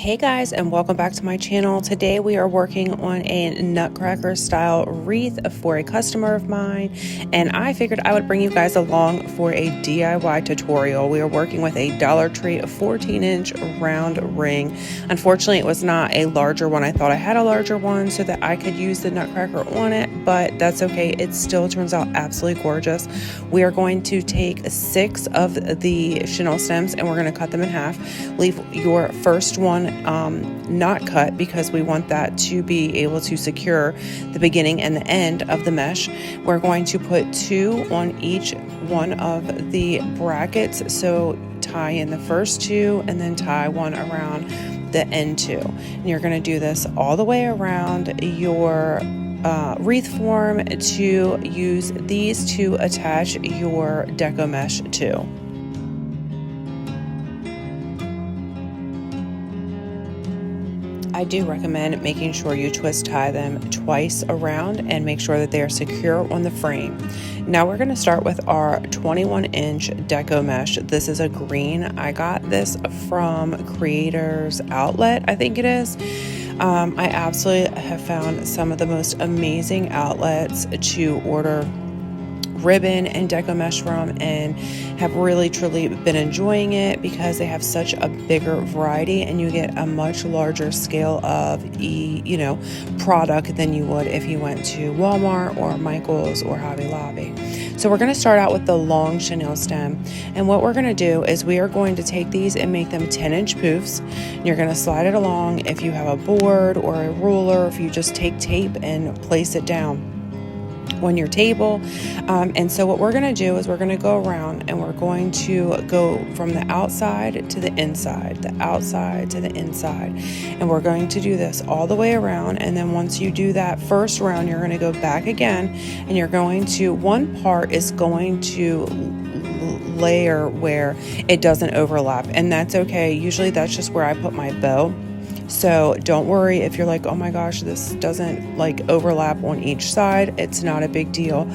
Hey guys, and welcome back to my channel. Today we are working on a Nutcracker style wreath for a customer of mine, and I figured I would bring you guys along for a DIY tutorial. We are working with a Dollar Tree 14-inch round ring. Unfortunately, it was not a larger one. I thought I had a larger one so that I could use the Nutcracker on it, but that's okay. It still turns out absolutely gorgeous. We are going to take 6 of the chenille stems and we're going to cut them in half. Leave your first one not cut because we want that to be able to secure the beginning and the end of the mesh. We're going to put 2 on each one of the brackets, so tie in the first 2 and then tie one around the end 2. And you're going to do this all the way around your wreath form to use these to attach your deco mesh to. I do recommend making sure you twist tie them twice around and make sure that they are secure on the frame. Now we're going to start with our 21-inch deco mesh. This is a green. I got this from Creators Outlet, I think it is. I absolutely have found some of the most amazing outlets to order ribbon and deco mesh from, and have really truly been enjoying it because they have such a bigger variety and you get a much larger scale of product than you would if you went to Walmart or Michael's or Hobby Lobby. So we're going to start out with the long chenille stem, and what we're going to do is we are going to take these and make them 10-inch poofs. You're going to slide it along if you have a board or a ruler, if you just take tape and place it down on your table. And so what we're going to do is we're going to go around and we're going to go from the outside to the inside, the outside to the inside, and we're going to do this all the way around. And then once you do that first round, you're going to go back again, and you're going to, one part is going to layer where it doesn't overlap, and that's okay. Usually that's just where I put my bow. So don't worry if you're like, oh my gosh, this doesn't like overlap on each side. It's not a big deal.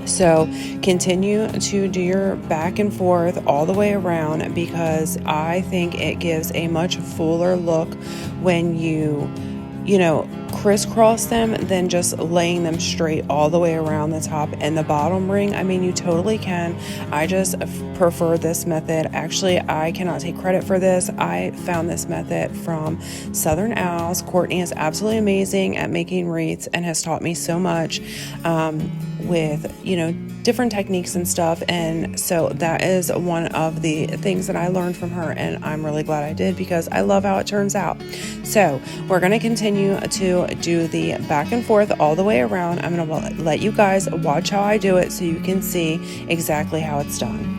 So continue to do your back and forth all the way around, because I think it gives a much fuller look when you crisscross them than just laying them straight all the way around the top and the bottom ring. I mean, you totally can. I just prefer this method. Actually, I cannot take credit for this. I found this method from Southern Owls. Courtney is absolutely amazing at making wreaths and has taught me so much with different techniques and stuff, and so that is one of the things that I learned from her, and I'm really glad I did because I love how it turns out. So we're going to continue to do the back and forth all the way around. I'm going to let you guys watch how I do it so you can see exactly how it's done.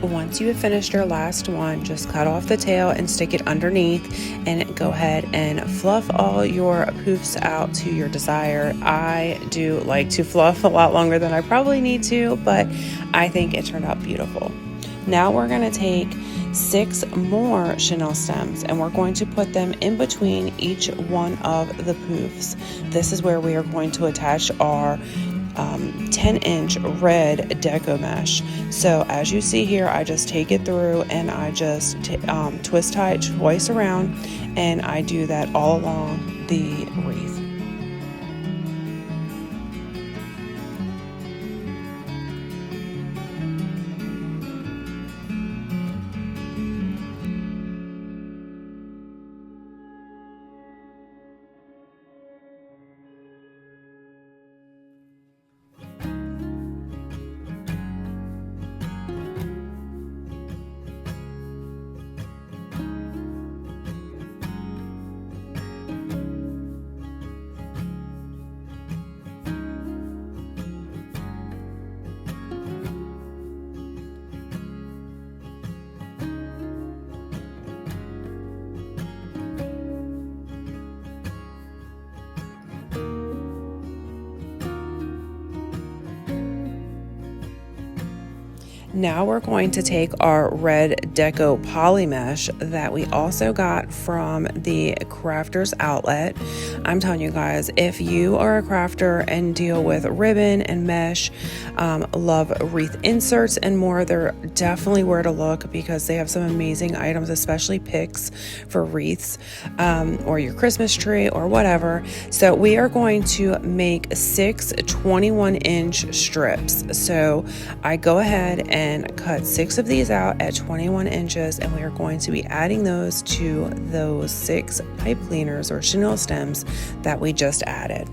Once you have finished your last one, just cut off the tail and stick it underneath, and go ahead and fluff all your poofs out to your desire. I do like to fluff a lot longer than I probably need to, but I think it turned out beautiful. Now we're going to take 6 more chenille stems and we're going to put them in between each one of the poofs. This is where we are going to attach our 10-inch red deco mesh. So as you see here, I just take it through and I just twist tie it twice around, and I do that all along the wreath. Now we're going to take our red deco poly mesh that we also got from the Crafters Outlet. I'm telling you guys, if you are a crafter and deal with ribbon and mesh, love wreath inserts and more, they're definitely where to look because they have some amazing items, especially picks for wreaths or your Christmas tree or whatever. So we are going to make 6 21-inch strips. So I go ahead and cut 6 of these out at 21 inches, and we are going to be adding those to those 6 pipe cleaners or chenille stems that we just added.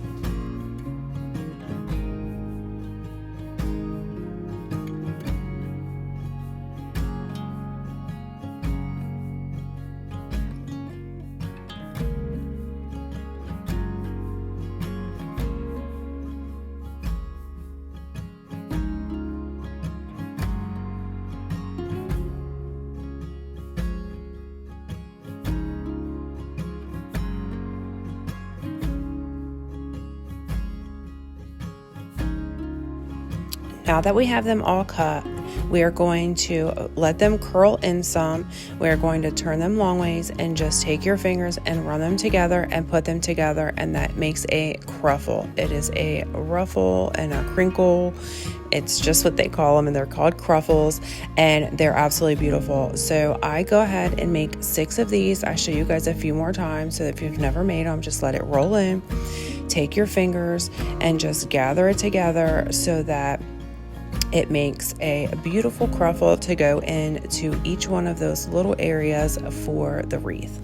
Now that we have them all cut, we are going to let them curl in some. We are going to turn them long ways and just take your fingers and run them together and put them together, and that makes a cruffle. It is a ruffle and a crinkle. It's just what they call them, and they're called cruffles, and they're absolutely beautiful. So I go ahead and make 6 of these. I show you guys a few more times, so if you've never made them, just let it roll in. Take your fingers and just gather it together so that it makes a beautiful cruffle to go into each one of those little areas for the wreath.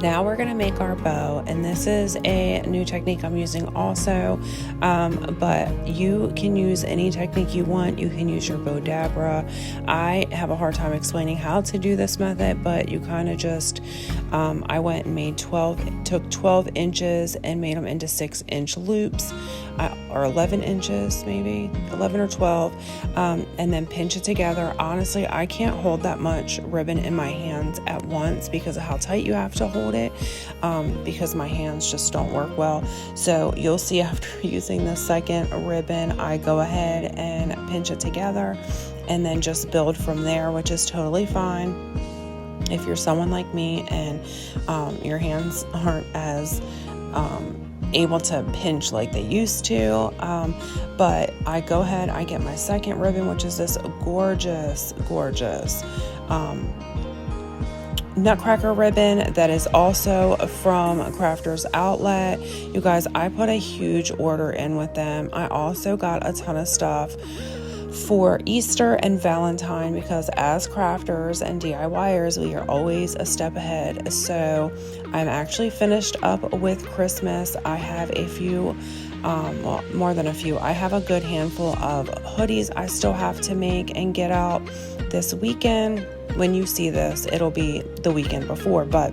Now we're going to make our bow, and this is a new technique I'm using also, but you can use any technique you want. You can use your bow dabra. I have a hard time explaining how to do this method, but you kind of just, I went and made took 12 inches and made them into 6-inch loops, or 11 inches, maybe 11 or 12, and then pinch it together. Honestly, I can't hold that much ribbon in my hands at once because of how tight you have to hold it, because my hands just don't work well. So you'll see after using the second ribbon, I go ahead and pinch it together and then just build from there, which is totally fine if you're someone like me and your hands aren't as able to pinch like they used to, but I go ahead, I get my second ribbon, which is this gorgeous Nutcracker ribbon that is also from Crafters Outlet. You guys, I put a huge order in with them. I also got a ton of stuff for Easter and Valentine because as crafters and DIYers, we are always a step ahead. So I'm actually finished up with Christmas. I have a few, well, more than a few. I have a good handful of hoodies I still have to make and get out this weekend. When you see this, it'll be the weekend before, but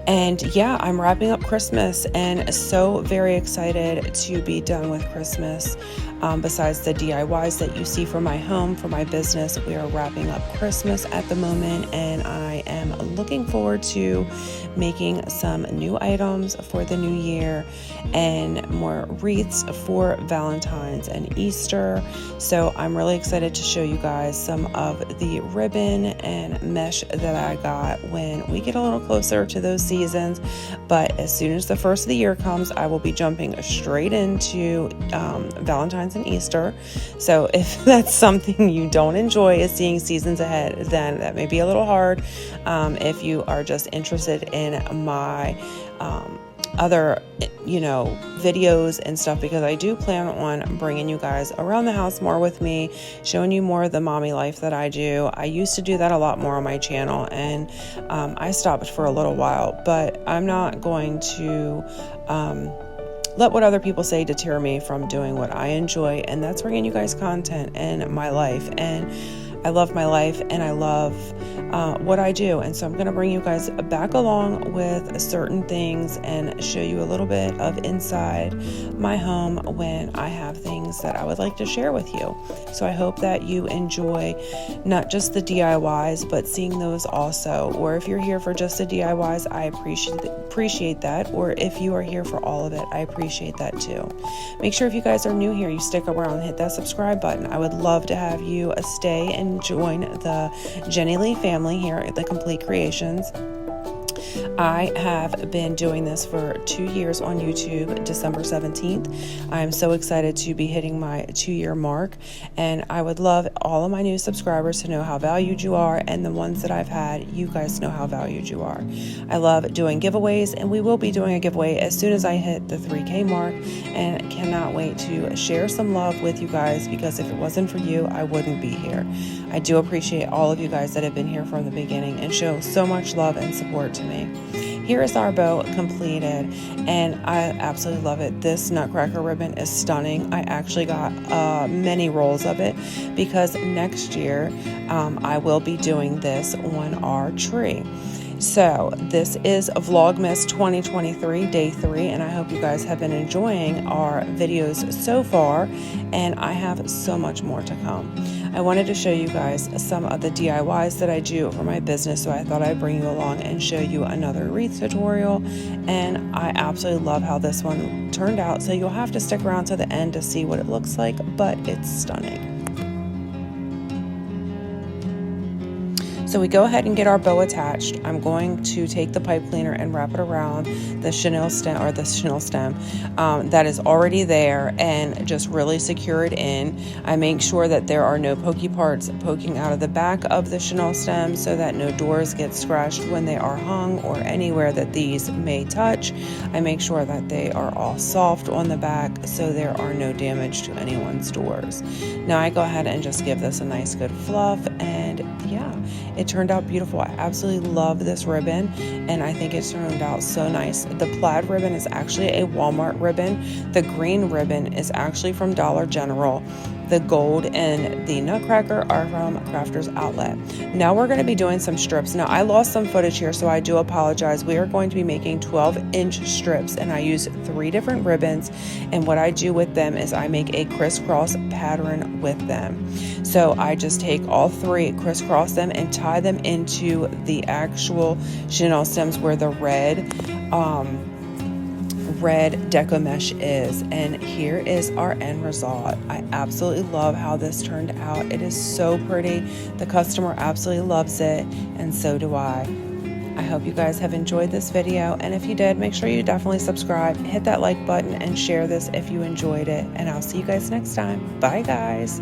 and yeah, I'm wrapping up Christmas and so very excited to be done with Christmas. Besides the DIYs that you see for my home, for my business, we are wrapping up Christmas at the moment, and I am looking forward to making some new items for the new year and more wreaths for Valentine's and Easter. So I'm really excited to show you guys some of the ribbon and mesh that I got when we get a little little closer to those seasons. But as soon as the first of the year comes, I will be jumping straight into Valentine's and Easter. So if that's something you don't enjoy, is seeing seasons ahead, then that may be a little hard. If you are just interested in my other videos and stuff, because I do plan on bringing you guys around the house more with me, showing you more of the mommy life that I do. I used to do that a lot more on my channel, and I stopped for a little while, but I'm not going to let what other people say deter me from doing what I enjoy, and that's bringing you guys content in my life. And I love my life, and I love what I do, and so I'm going to bring you guys back along with certain things and show you a little bit of inside my home when I have things that I would like to share with you. So I hope that you enjoy not just the DIYs, but seeing those also. Or if you're here for just the DIYs, I appreciate that. Or if you are here for all of it, I appreciate that too. Make sure if you guys are new here, you stick around and hit that subscribe button. I would love to have you stay and join the Jenny Lee family here at The Complete Creations. I have been doing this for 2 years on YouTube, December 17th. I am so excited to be hitting my 2-year mark, and I would love all of my new subscribers to know how valued you are, and the ones that I've had, you guys know how valued you are. I love doing giveaways, and we will be doing a giveaway as soon as I hit the 3K mark, and cannot wait to share some love with you guys, because if it wasn't for you, I wouldn't be here. I do appreciate all of you guys that have been here from the beginning and show so much love and support to me. Here is our bow completed, and I absolutely love it. This Nutcracker ribbon is stunning. I actually got many rolls of it, because next year I will be doing this on our tree. So this is Vlogmas 2023, day 3, and I hope you guys have been enjoying our videos so far, and I have so much more to come. I wanted to show you guys some of the DIYs that I do for my business, so I thought I'd bring you along and show you another wreath tutorial, and I absolutely love how this one turned out, so you'll have to stick around to the end to see what it looks like, but it's stunning. So we go ahead and get our bow attached. I'm going to take the pipe cleaner and wrap it around the chenille stem, that is already there, and just really secure it in. I make sure that there are no pokey parts poking out of the back of the chenille stem, so that no doors get scratched when they are hung, or anywhere that these may touch. I make sure that they are all soft on the back, so there are no damage to anyone's doors. Now I go ahead and just give this a nice good fluff, and yeah, it turned out beautiful. I absolutely love this ribbon, and I think it turned out so nice. The plaid ribbon is actually a Walmart ribbon. The green ribbon is actually from Dollar General. The gold and the Nutcracker are from Crafters Outlet. Now we're going to be doing some strips. Now I lost some footage here, so I do apologize. We are going to be making 12-inch strips, and I use 3 different ribbons, and what I do with them is I make a crisscross pattern with them. So I just take all 3, crisscross them, and tie them into the actual chenille stems where the red deco mesh is, and here is our end result. I absolutely love how this turned out. It is so pretty. The customer absolutely loves it, and so do I. I hope you guys have enjoyed this video, and if you did, make sure you definitely subscribe, hit that like button, and share this if you enjoyed it, and I'll see you guys next time. Bye guys.